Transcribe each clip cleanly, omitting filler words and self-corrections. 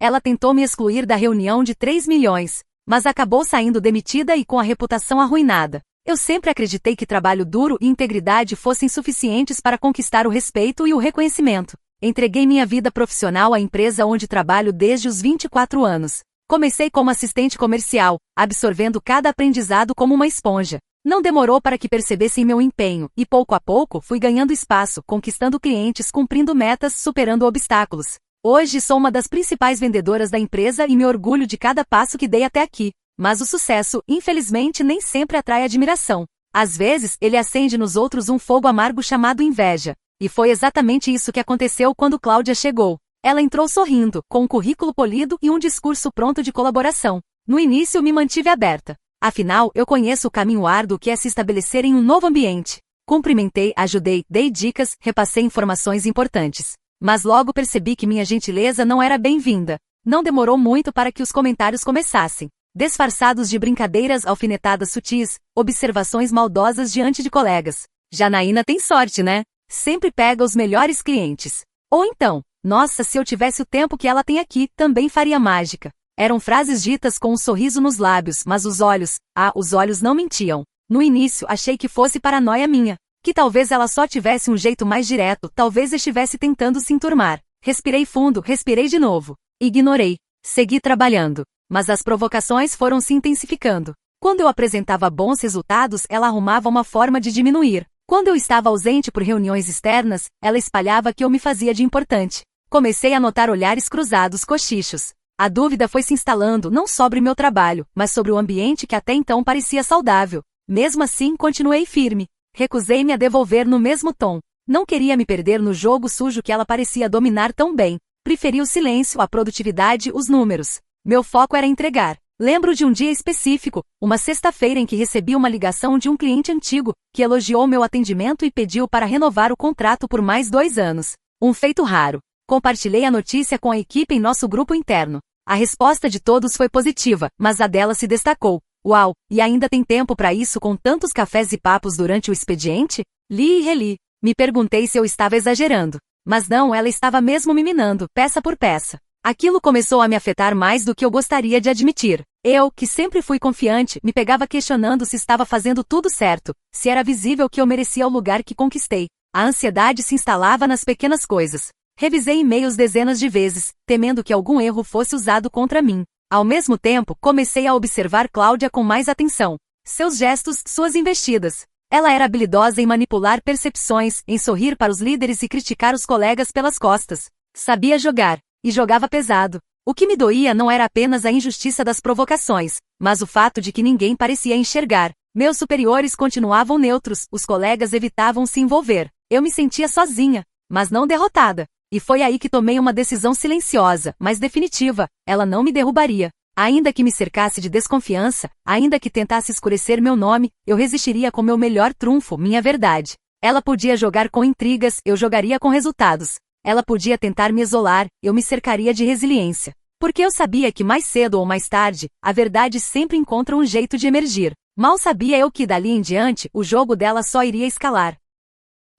Ela tentou me excluir da reunião de 3 milhões, mas acabou saindo demitida e com a reputação arruinada. Eu sempre acreditei que trabalho duro e integridade fossem suficientes para conquistar o respeito e o reconhecimento. Entreguei minha vida profissional à empresa onde trabalho desde os 24 anos. Comecei como assistente comercial, absorvendo cada aprendizado como uma esponja. Não demorou para que percebessem meu empenho, e pouco a pouco fui ganhando espaço, conquistando clientes, cumprindo metas, superando obstáculos. Hoje sou uma das principais vendedoras da empresa e me orgulho de cada passo que dei até aqui. Mas o sucesso, infelizmente, nem sempre atrai admiração. Às vezes, ele acende nos outros um fogo amargo chamado inveja. E foi exatamente isso que aconteceu quando Cláudia chegou. Ela entrou sorrindo, com um currículo polido e um discurso pronto de colaboração. No início me mantive aberta. Afinal, eu conheço o caminho árduo que é se estabelecer em um novo ambiente. Cumprimentei, ajudei, dei dicas, repassei informações importantes. Mas logo percebi que minha gentileza não era bem-vinda. Não demorou muito para que os comentários começassem. Disfarçados de brincadeiras, alfinetadas sutis, observações maldosas diante de colegas. Janaína tem sorte, né? Sempre pega os melhores clientes. Ou então, nossa, se eu tivesse o tempo que ela tem aqui, também faria mágica. Eram frases ditas com um sorriso nos lábios, mas os olhos não mentiam. No início, achei que fosse paranoia minha. Que talvez ela só tivesse um jeito mais direto, talvez estivesse tentando se enturmar. Respirei fundo, respirei de novo. Ignorei. Segui trabalhando. Mas as provocações foram se intensificando. Quando eu apresentava bons resultados, ela arrumava uma forma de diminuir. Quando eu estava ausente por reuniões externas, ela espalhava que eu me fazia de importante. Comecei a notar olhares cruzados, cochichos. A dúvida foi se instalando não sobre meu trabalho, mas sobre o ambiente que até então parecia saudável. Mesmo assim, continuei firme. Recusei-me a devolver no mesmo tom. Não queria me perder no jogo sujo que ela parecia dominar tão bem. Preferi o silêncio, a produtividade, os números. Meu foco era entregar. Lembro de um dia específico, uma sexta-feira em que recebi uma ligação de um cliente antigo, que elogiou meu atendimento e pediu para renovar o contrato por mais 2 anos. Um feito raro. Compartilhei a notícia com a equipe em nosso grupo interno. A resposta de todos foi positiva, mas a dela se destacou. Uau, e ainda tem tempo para isso com tantos cafés e papos durante o expediente? Li e reli. Me perguntei se eu estava exagerando. Mas não, ela estava mesmo me minando, peça por peça. Aquilo começou a me afetar mais do que eu gostaria de admitir. Eu, que sempre fui confiante, me pegava questionando se estava fazendo tudo certo, se era visível que eu merecia o lugar que conquistei. A ansiedade se instalava nas pequenas coisas. Revisei e-mails dezenas de vezes, temendo que algum erro fosse usado contra mim. Ao mesmo tempo, comecei a observar Cláudia com mais atenção. Seus gestos, suas investidas. Ela era habilidosa em manipular percepções, em sorrir para os líderes e criticar os colegas pelas costas. Sabia jogar, e jogava pesado. O que me doía não era apenas a injustiça das provocações, mas o fato de que ninguém parecia enxergar. Meus superiores continuavam neutros, os colegas evitavam se envolver. Eu me sentia sozinha, mas não derrotada. E foi aí que tomei uma decisão silenciosa, mas definitiva. Ela não me derrubaria. Ainda que me cercasse de desconfiança, ainda que tentasse escurecer meu nome, eu resistiria com meu melhor trunfo, minha verdade. Ela podia jogar com intrigas, eu jogaria com resultados. Ela podia tentar me isolar, eu me cercaria de resiliência. Porque eu sabia que mais cedo ou mais tarde, a verdade sempre encontra um jeito de emergir. Mal sabia eu que dali em diante, o jogo dela só iria escalar.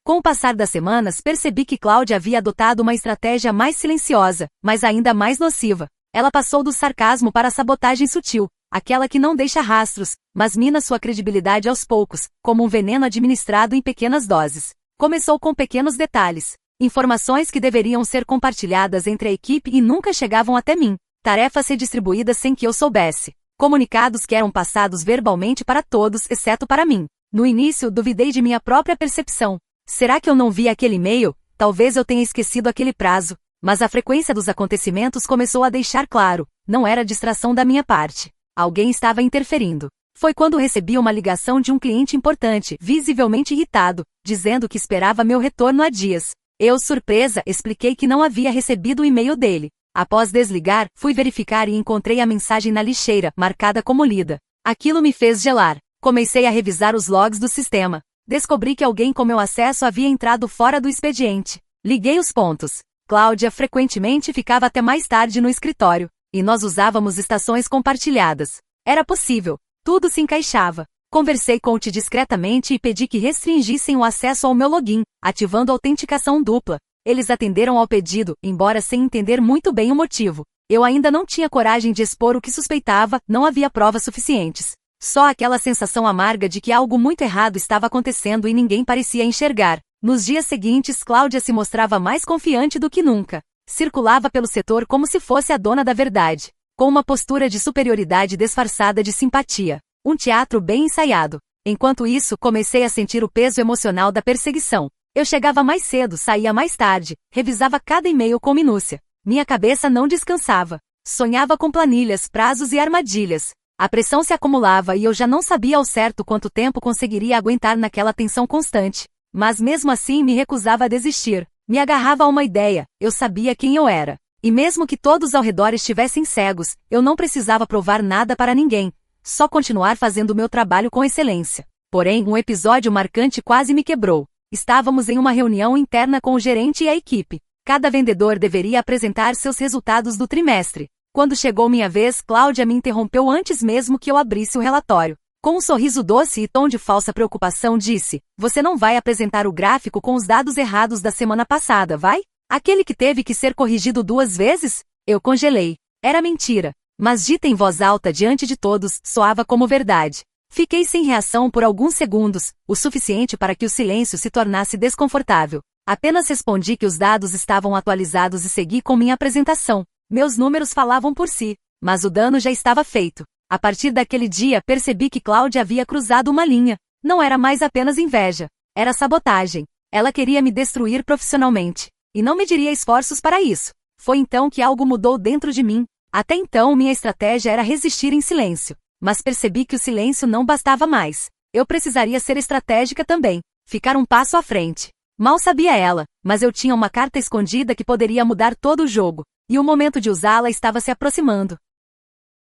Com o passar das semanas, percebi que Cláudia havia adotado uma estratégia mais silenciosa, mas ainda mais nociva. Ela passou do sarcasmo para a sabotagem sutil, aquela que não deixa rastros, mas mina sua credibilidade aos poucos, como um veneno administrado em pequenas doses. Começou com pequenos detalhes. Informações que deveriam ser compartilhadas entre a equipe e nunca chegavam até mim. Tarefas redistribuídas sem que eu soubesse. Comunicados que eram passados verbalmente para todos, exceto para mim. No início, duvidei de minha própria percepção. Será que eu não vi aquele e-mail? Talvez eu tenha esquecido aquele prazo. Mas a frequência dos acontecimentos começou a deixar claro. Não era distração da minha parte. Alguém estava interferindo. Foi quando recebi uma ligação de um cliente importante, visivelmente irritado, dizendo que esperava meu retorno há dias. Eu, surpresa, expliquei que não havia recebido o e-mail dele. Após desligar, fui verificar e encontrei a mensagem na lixeira, marcada como lida. Aquilo me fez gelar. Comecei a revisar os logs do sistema. Descobri que alguém com meu acesso havia entrado fora do expediente. Liguei os pontos. Cláudia frequentemente ficava até mais tarde no escritório, e nós usávamos estações compartilhadas. Era possível. Tudo se encaixava. Conversei com o TI discretamente e pedi que restringissem o acesso ao meu login, ativando a autenticação dupla. Eles atenderam ao pedido, embora sem entender muito bem o motivo. Eu ainda não tinha coragem de expor o que suspeitava, não havia provas suficientes. Só aquela sensação amarga de que algo muito errado estava acontecendo e ninguém parecia enxergar. Nos dias seguintes, Cláudia se mostrava mais confiante do que nunca. Circulava pelo setor como se fosse a dona da verdade, com uma postura de superioridade disfarçada de simpatia. Um teatro bem ensaiado. Enquanto isso, comecei a sentir o peso emocional da perseguição. Eu chegava mais cedo, saía mais tarde, revisava cada e-mail com minúcia. Minha cabeça não descansava. Sonhava com planilhas, prazos e armadilhas. A pressão se acumulava e eu já não sabia ao certo quanto tempo conseguiria aguentar naquela tensão constante. Mas mesmo assim me recusava a desistir. Me agarrava a uma ideia, eu sabia quem eu era. E mesmo que todos ao redor estivessem cegos, eu não precisava provar nada para ninguém. Só continuar fazendo o meu trabalho com excelência. Porém, um episódio marcante quase me quebrou. Estávamos em uma reunião interna com o gerente e a equipe. Cada vendedor deveria apresentar seus resultados do trimestre. Quando chegou minha vez, Cláudia me interrompeu antes mesmo que eu abrisse o relatório. Com um sorriso doce e tom de falsa preocupação disse, você não vai apresentar o gráfico com os dados errados da semana passada, vai? Aquele que teve que ser corrigido 2 vezes? Eu congelei. Era mentira. Mas dita em voz alta diante de todos, soava como verdade. Fiquei sem reação por alguns segundos, o suficiente para que o silêncio se tornasse desconfortável. Apenas respondi que os dados estavam atualizados e segui com minha apresentação. Meus números falavam por si, mas o dano já estava feito. A partir daquele dia percebi que Cláudia havia cruzado uma linha. Não era mais apenas inveja. Era sabotagem. Ela queria me destruir profissionalmente. E não mediria esforços para isso. Foi então que algo mudou dentro de mim. Até então minha estratégia era resistir em silêncio. Mas percebi que o silêncio não bastava mais. Eu precisaria ser estratégica também. Ficar um passo à frente. Mal sabia ela, mas eu tinha uma carta escondida que poderia mudar todo o jogo. E o momento de usá-la estava se aproximando.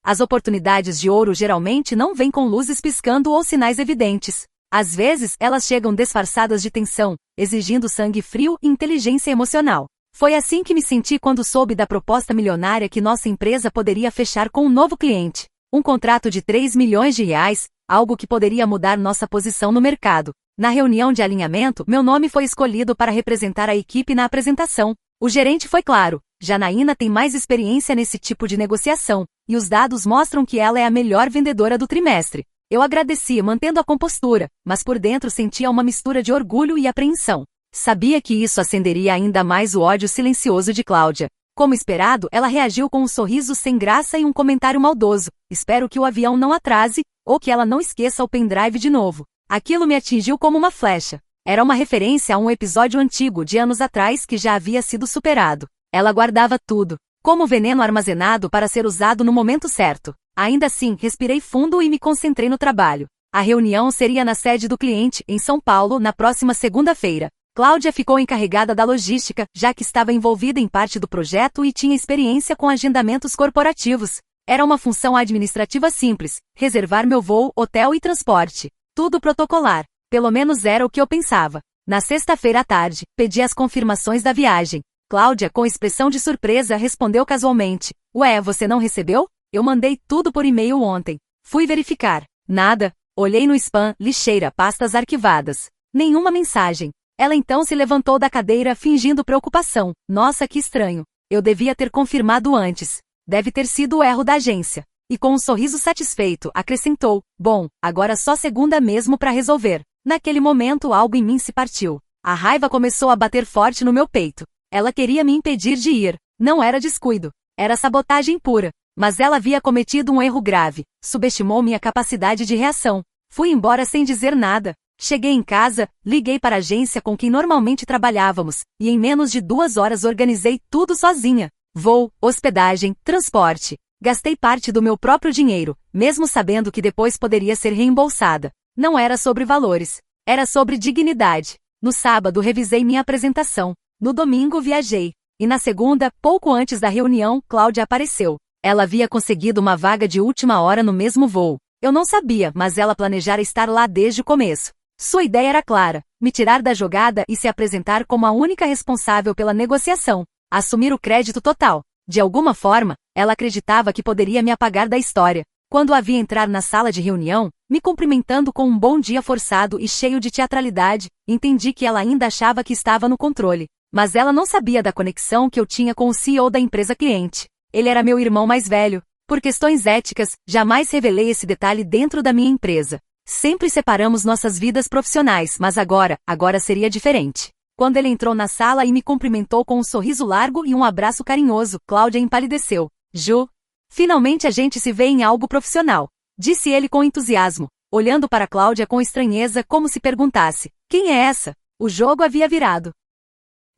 As oportunidades de ouro geralmente não vêm com luzes piscando ou sinais evidentes. Às vezes, elas chegam disfarçadas de tensão, exigindo sangue frio e inteligência emocional. Foi assim que me senti quando soube da proposta milionária que nossa empresa poderia fechar com um novo cliente. Um contrato de 3 milhões de reais, algo que poderia mudar nossa posição no mercado. Na reunião de alinhamento, meu nome foi escolhido para representar a equipe na apresentação. O gerente foi claro, Janaína tem mais experiência nesse tipo de negociação, e os dados mostram que ela é a melhor vendedora do trimestre. Eu agradeci, mantendo a compostura, mas por dentro sentia uma mistura de orgulho e apreensão. Sabia que isso acenderia ainda mais o ódio silencioso de Cláudia. Como esperado, ela reagiu com um sorriso sem graça e um comentário maldoso. Espero que o avião não atrase, ou que ela não esqueça o pendrive de novo. Aquilo me atingiu como uma flecha. Era uma referência a um episódio antigo de anos atrás que já havia sido superado. Ela guardava tudo, como veneno armazenado para ser usado no momento certo. Ainda assim, respirei fundo e me concentrei no trabalho. A reunião seria na sede do cliente, em São Paulo, na próxima segunda-feira. Cláudia ficou encarregada da logística, já que estava envolvida em parte do projeto e tinha experiência com agendamentos corporativos. Era uma função administrativa simples, reservar meu voo, hotel e transporte. Tudo protocolar. Pelo menos era o que eu pensava. Na sexta-feira à tarde, pedi as confirmações da viagem. Cláudia, com expressão de surpresa, respondeu casualmente. Ué, você não recebeu? Eu mandei tudo por e-mail ontem. Fui verificar. Nada. Olhei no spam, lixeira, pastas arquivadas. Nenhuma mensagem. Ela então se levantou da cadeira, fingindo preocupação. Nossa, que estranho. Eu devia ter confirmado antes. Deve ter sido o erro da agência. E com um sorriso satisfeito, acrescentou. Bom, agora só segunda mesmo para resolver. Naquele momento algo em mim se partiu. A raiva começou a bater forte no meu peito. Ela queria me impedir de ir. Não era descuido. Era sabotagem pura. Mas ela havia cometido um erro grave. Subestimou minha capacidade de reação. Fui embora sem dizer nada. Cheguei em casa, liguei para a agência com quem normalmente trabalhávamos, e em menos de 2 horas organizei tudo sozinha. Voo, hospedagem, transporte. Gastei parte do meu próprio dinheiro, mesmo sabendo que depois poderia ser reembolsada. Não era sobre valores. Era sobre dignidade. No sábado revisei minha apresentação. No domingo viajei. E na segunda, pouco antes da reunião, Cláudia apareceu. Ela havia conseguido uma vaga de última hora no mesmo voo. Eu não sabia, mas ela planejara estar lá desde o começo. Sua ideia era clara, me tirar da jogada e se apresentar como a única responsável pela negociação. Assumir o crédito total. De alguma forma, ela acreditava que poderia me apagar da história. Quando a vi entrar na sala de reunião, me cumprimentando com um bom dia forçado e cheio de teatralidade, entendi que ela ainda achava que estava no controle. Mas ela não sabia da conexão que eu tinha com o CEO da empresa cliente. Ele era meu irmão mais velho. Por questões éticas, jamais revelei esse detalhe dentro da minha empresa. Sempre separamos nossas vidas profissionais, mas agora seria diferente. Quando ele entrou na sala e me cumprimentou com um sorriso largo e um abraço carinhoso, Cláudia empalideceu. Ju, finalmente a gente se vê em algo profissional, disse ele com entusiasmo, olhando para Cláudia com estranheza como se perguntasse, quem é essa? O jogo havia virado.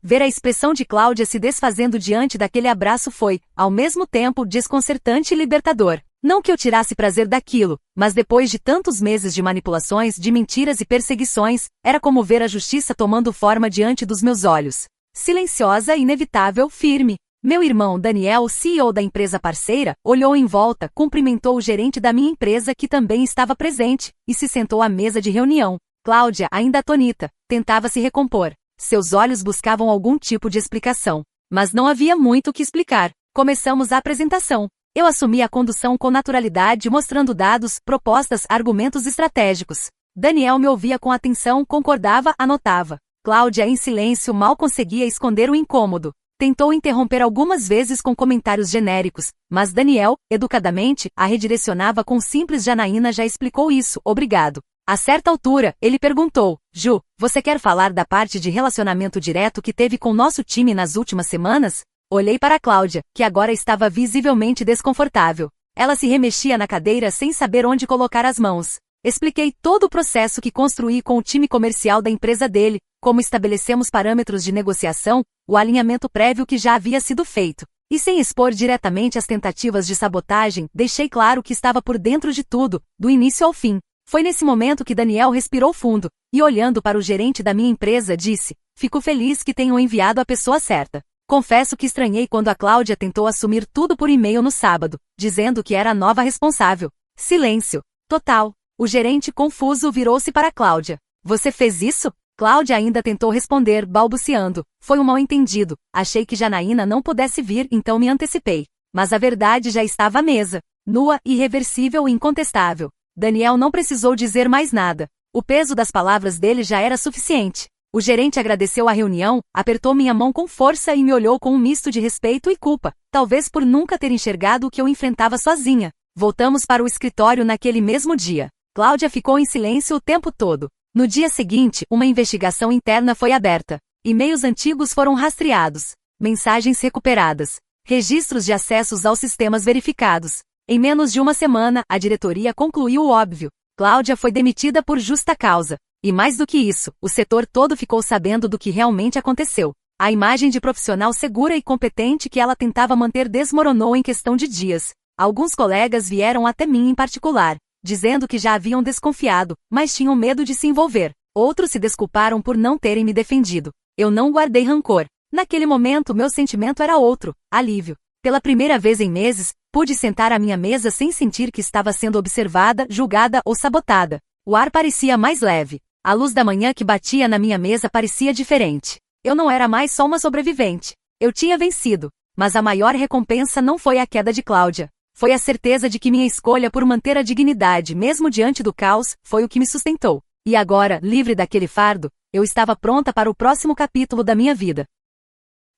Ver a expressão de Cláudia se desfazendo diante daquele abraço foi, ao mesmo tempo, desconcertante e libertador. Não que eu tirasse prazer daquilo, mas depois de tantos meses de manipulações, de mentiras e perseguições, era como ver a justiça tomando forma diante dos meus olhos. Silenciosa, inevitável, firme. Meu irmão Daniel, CEO da empresa parceira, olhou em volta, cumprimentou o gerente da minha empresa que também estava presente, e se sentou à mesa de reunião. Cláudia, ainda atônita, tentava se recompor. Seus olhos buscavam algum tipo de explicação. Mas não havia muito o que explicar. Começamos a apresentação. Eu assumi a condução com naturalidade, mostrando dados, propostas, argumentos estratégicos. Daniel me ouvia com atenção, concordava, anotava. Cláudia, em silêncio, mal conseguia esconder o incômodo. Tentou interromper algumas vezes com comentários genéricos, mas Daniel, educadamente, a redirecionava com simples Janaína já explicou isso, obrigado. A certa altura, ele perguntou, Ju, você quer falar da parte de relacionamento direto que teve com nosso time nas últimas semanas? Olhei para Cláudia, que agora estava visivelmente desconfortável. Ela se remexia na cadeira sem saber onde colocar as mãos. Expliquei todo o processo que construí com o time comercial da empresa dele, como estabelecemos parâmetros de negociação, o alinhamento prévio que já havia sido feito. E sem expor diretamente as tentativas de sabotagem, deixei claro que estava por dentro de tudo, do início ao fim. Foi nesse momento que Daniel respirou fundo, e olhando para o gerente da minha empresa disse, fico feliz que tenham enviado a pessoa certa. Confesso que estranhei quando a Cláudia tentou assumir tudo por e-mail no sábado, dizendo que era a nova responsável. Silêncio. Total. O gerente confuso virou-se para Cláudia. Você fez isso? Cláudia ainda tentou responder, balbuciando. Foi um mal-entendido. Achei que Janaína não pudesse vir, então me antecipei. Mas a verdade já estava à mesa. Nua, irreversível e incontestável. Daniel não precisou dizer mais nada. O peso das palavras dele já era suficiente. O gerente agradeceu a reunião, apertou minha mão com força e me olhou com um misto de respeito e culpa, talvez por nunca ter enxergado o que eu enfrentava sozinha. Voltamos para o escritório naquele mesmo dia. Cláudia ficou em silêncio o tempo todo. No dia seguinte, uma investigação interna foi aberta. E-mails antigos foram rastreados. Mensagens recuperadas. Registros de acessos aos sistemas verificados. Em menos de uma semana, a diretoria concluiu o óbvio. Cláudia foi demitida por justa causa. E mais do que isso, o setor todo ficou sabendo do que realmente aconteceu. A imagem de profissional segura e competente que ela tentava manter desmoronou em questão de dias. Alguns colegas vieram até mim em particular, dizendo que já haviam desconfiado, mas tinham medo de se envolver. Outros se desculparam por não terem me defendido. Eu não guardei rancor. Naquele momento, meu sentimento era outro, alívio. Pela primeira vez em meses, pude sentar à minha mesa sem sentir que estava sendo observada, julgada ou sabotada. O ar parecia mais leve. A luz da manhã que batia na minha mesa parecia diferente. Eu não era mais só uma sobrevivente. Eu tinha vencido. Mas a maior recompensa não foi a queda de Cláudia. Foi a certeza de que minha escolha por manter a dignidade, mesmo diante do caos, foi o que me sustentou. E agora, livre daquele fardo, eu estava pronta para o próximo capítulo da minha vida.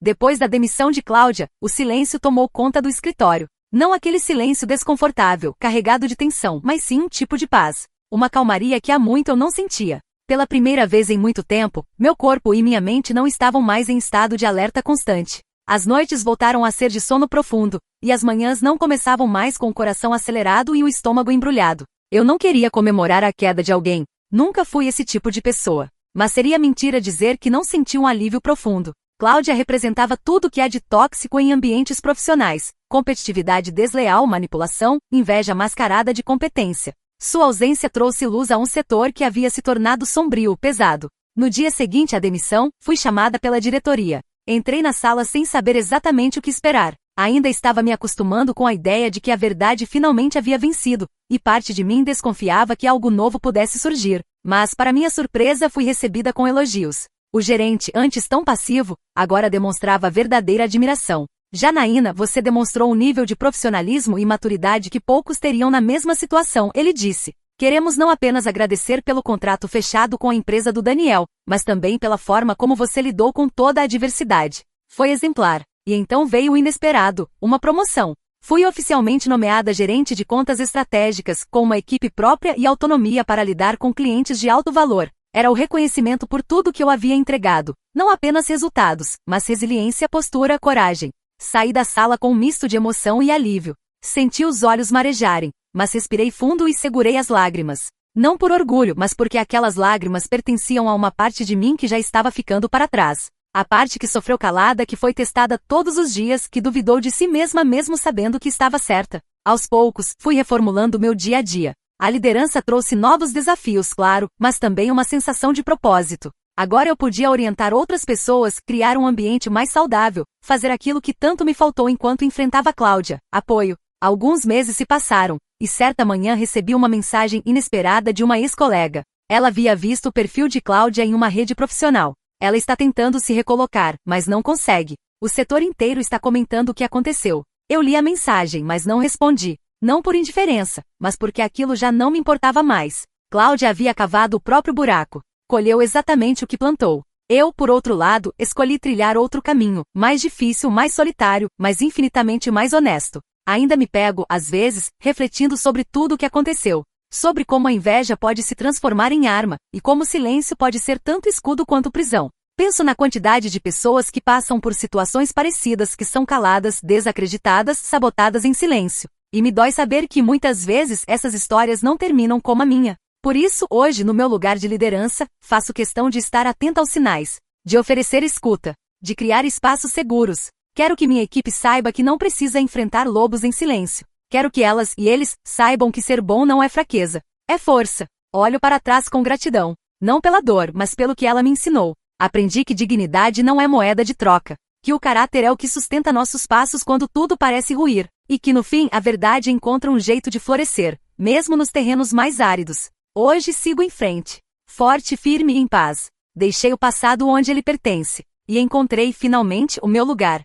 Depois da demissão de Cláudia, o silêncio tomou conta do escritório. Não aquele silêncio desconfortável, carregado de tensão, mas sim um tipo de paz. Uma calmaria que há muito eu não sentia. Pela primeira vez em muito tempo, meu corpo e minha mente não estavam mais em estado de alerta constante. As noites voltaram a ser de sono profundo, e as manhãs não começavam mais com o coração acelerado e o estômago embrulhado. Eu não queria comemorar a queda de alguém. Nunca fui esse tipo de pessoa. Mas seria mentira dizer que não senti um alívio profundo. Cláudia representava tudo que há de tóxico em ambientes profissionais. Competitividade desleal, manipulação, inveja mascarada de competência. Sua ausência trouxe luz a um setor que havia se tornado sombrio, pesado. No dia seguinte à demissão, fui chamada pela diretoria. Entrei na sala sem saber exatamente o que esperar. Ainda estava me acostumando com a ideia de que a verdade finalmente havia vencido, e parte de mim desconfiava que algo novo pudesse surgir. Mas, para minha surpresa, fui recebida com elogios. O gerente, antes tão passivo, agora demonstrava verdadeira admiração. Janaína, você demonstrou um nível de profissionalismo e maturidade que poucos teriam na mesma situação, ele disse. Queremos não apenas agradecer pelo contrato fechado com a empresa do Daniel, mas também pela forma como você lidou com toda a adversidade. Foi exemplar. E então veio o inesperado, uma promoção. Fui oficialmente nomeada gerente de contas estratégicas, com uma equipe própria e autonomia para lidar com clientes de alto valor. Era o reconhecimento por tudo que eu havia entregado. Não apenas resultados, mas resiliência, postura, coragem. Saí da sala com um misto de emoção e alívio. Senti os olhos marejarem, mas respirei fundo e segurei as lágrimas. Não por orgulho, mas porque aquelas lágrimas pertenciam a uma parte de mim que já estava ficando para trás. A parte que sofreu calada, que foi testada todos os dias, que duvidou de si mesma mesmo sabendo que estava certa. Aos poucos, fui reformulando meu dia a dia. A liderança trouxe novos desafios, claro, mas também uma sensação de propósito. Agora eu podia orientar outras pessoas, criar um ambiente mais saudável, fazer aquilo que tanto me faltou enquanto enfrentava Cláudia, apoio. Alguns meses se passaram, e certa manhã recebi uma mensagem inesperada de uma ex-colega. Ela havia visto o perfil de Cláudia em uma rede profissional. Ela está tentando se recolocar, mas não consegue. O setor inteiro está comentando o que aconteceu. Eu li a mensagem, mas não respondi. Não por indiferença, mas porque aquilo já não me importava mais. Cláudia havia cavado o próprio buraco. Colheu exatamente o que plantou. Eu, por outro lado, escolhi trilhar outro caminho, mais difícil, mais solitário, mas infinitamente mais honesto. Ainda me pego, às vezes, refletindo sobre tudo o que aconteceu. Sobre como a inveja pode se transformar em arma, e como o silêncio pode ser tanto escudo quanto prisão. Penso na quantidade de pessoas que passam por situações parecidas, que são caladas, desacreditadas, sabotadas em silêncio. E me dói saber que muitas vezes essas histórias não terminam como a minha. Por isso, hoje, no meu lugar de liderança, faço questão de estar atenta aos sinais, de oferecer escuta, de criar espaços seguros. Quero que minha equipe saiba que não precisa enfrentar lobos em silêncio. Quero que elas e eles saibam que ser bom não é fraqueza, é força. Olho para trás com gratidão, não pela dor, mas pelo que ela me ensinou. Aprendi que dignidade não é moeda de troca, que o caráter é o que sustenta nossos passos quando tudo parece ruir, e que no fim a verdade encontra um jeito de florescer, mesmo nos terrenos mais áridos. Hoje sigo em frente, forte, firme e em paz. Deixei o passado onde ele pertence, e encontrei finalmente o meu lugar.